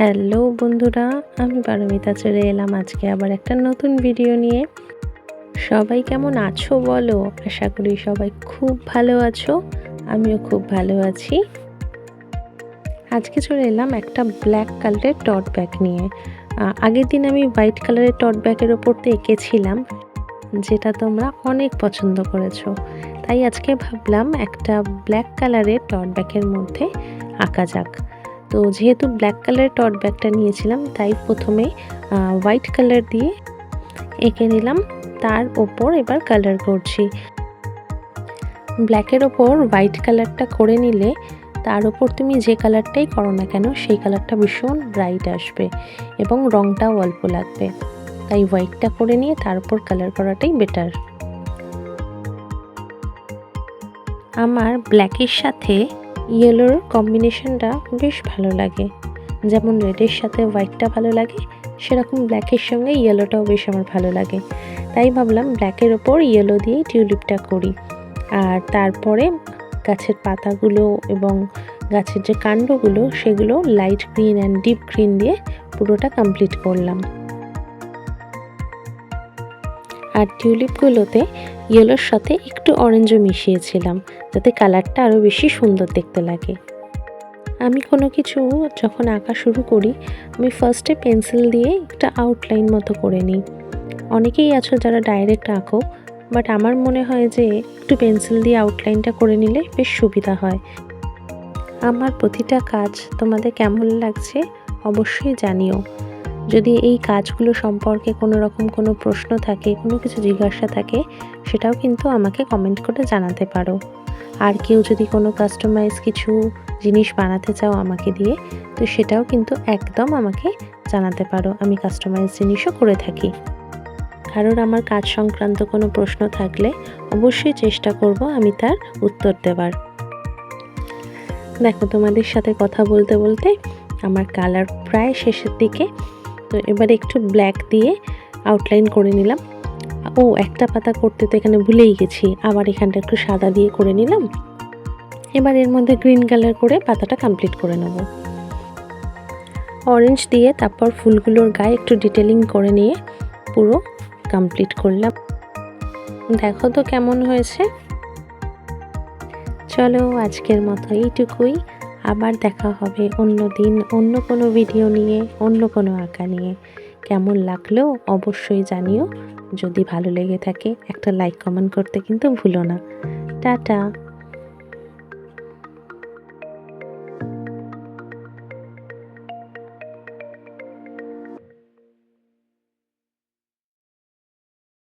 Hello বন্ধুরা, আমি পারমিতা চলে এলাম আজকে আবার একটা নতুন ভিডিও নিয়ে। সবাই কেমন আছো বলো? আশা করি সবাই খুব ভালো আছো। আমিও খুব ভালো আছি। আজকে চলে এলাম একটা ব্ল্যাক কালারের টট ব্যাগ নিয়ে। আগের দিন আমি হোয়াইট কালারের টট ব্যাগের ওপর তো এঁকেছিলাম, যেটা তোমরা অনেক পছন্দ করেছো। তাই আজকে ভাবলাম একটা ব্ল্যাক কালারের টট ব্যাগের মধ্যে আঁকা যাক। তো যেহেতু ব্ল্যাক কালারের টট ব্যাগটা নিয়েছিলাম, তাই প্রথমে হোয়াইট কালার দিয়ে এঁকে নিলাম, তার ওপর এবার কালার করছি। ব্ল্যাকের ওপর হোয়াইট কালারটা করে নিলে তার ওপর তুমি যে কালারটাই করো না কেন সেই কালারটা ভীষণ ব্রাইট আসবে এবং রঙটাও অল্প লাগবে। তাই হোয়াইটটা করে নিয়ে তার উপর কালার করাটাই বেটার। আমার ব্ল্যাকের সাথে ইয়েলোর কম্বিনেশনটা বেশ ভালো লাগে। যেমন রেডের সাথে হোয়াইটটা ভালো লাগে, সেরকম ব্ল্যাকের সঙ্গে ইয়েলোটাও বেশ আমার ভালো লাগে। তাই ভাবলাম ব্ল্যাকের ওপর ইয়েলো দিয়েই টিউলিপটা করি। আর তারপরে গাছের পাতাগুলো এবং গাছের যে কাণ্ডগুলো সেগুলো light green and deep green দিয়ে পুরোটা কমপ্লিট করলাম। আর টিউলিপগুলোতে ইয়েলোর সাথে একটু অরেঞ্জও মিশিয়েছিলাম, যাতে কালারটা আরও বেশি সুন্দর দেখতে লাগে। আমি কোনো কিছু যখন আঁকা শুরু করি, আমি ফার্স্টে পেন্সিল দিয়ে একটা আউটলাইন মতো করে নিই। অনেকেই আছো যারা ডাইরেক্ট আঁকো, বাট আমার মনে হয় যে একটু পেন্সিল দিয়ে আউটলাইনটা করে নিলে বেশ সুবিধা হয়। আমার প্রতিটা কাজ তোমাদের কেমন লাগছে অবশ্যই জানিও। যদি এই কাজগুলো সম্পর্কে কোনো রকম কোনো প্রশ্ন থাকে, কোনো কিছু জিজ্ঞাসা থাকে, সেটাও কিন্তু আমাকে কমেন্ট করে জানাতে পারো। আর কেউ যদি কোনো কাস্টমাইজ কিছু জিনিস বানাতে চাও আমাকে দিয়ে, তো সেটাও কিন্তু একদম আমাকে জানাতে পারো। আমি কাস্টমাইজ জিনিসও করে থাকি। কারোর আমার কাজ সংক্রান্ত কোনো প্রশ্ন থাকলে অবশ্যই চেষ্টা করব আমি তার উত্তর দেওয়ার। দেখো, তোমাদের সাথে কথা বলতে বলতে আমার কালার প্রায় শেষের দিকে। তো এবার একটু ব্ল্যাক দিয়ে আউটলাইন করে নিলাম। একটা পাতা করতে তো এখানে ভুলেই গেছি, আবার এখানটা একটু সাদা দিয়ে করে নিলাম। এবার এর মধ্যে গ্রিন কালার করে পাতাটা কমপ্লিট করে নেব। অরেঞ্জ দিয়ে তারপর ফুলগুলোর গায়ে একটু ডিটেলিং করে নিয়ে পুরো কমপ্লিট করলাম। দেখো তো কেমন হয়েছে। চলো আজকের মতো এইটুকুই। আবার দেখা হবে অন্য দিন, অন্য কোনো ভিডিও নিয়ে, অন্য কোনো আঁকা নিয়ে। কেমন লাগলো অবশ্যই জানিও। যদি ভালো লেগে থাকে একটা লাইক কমেন্ট করতে কিন্তু ভুলো না। টাটা।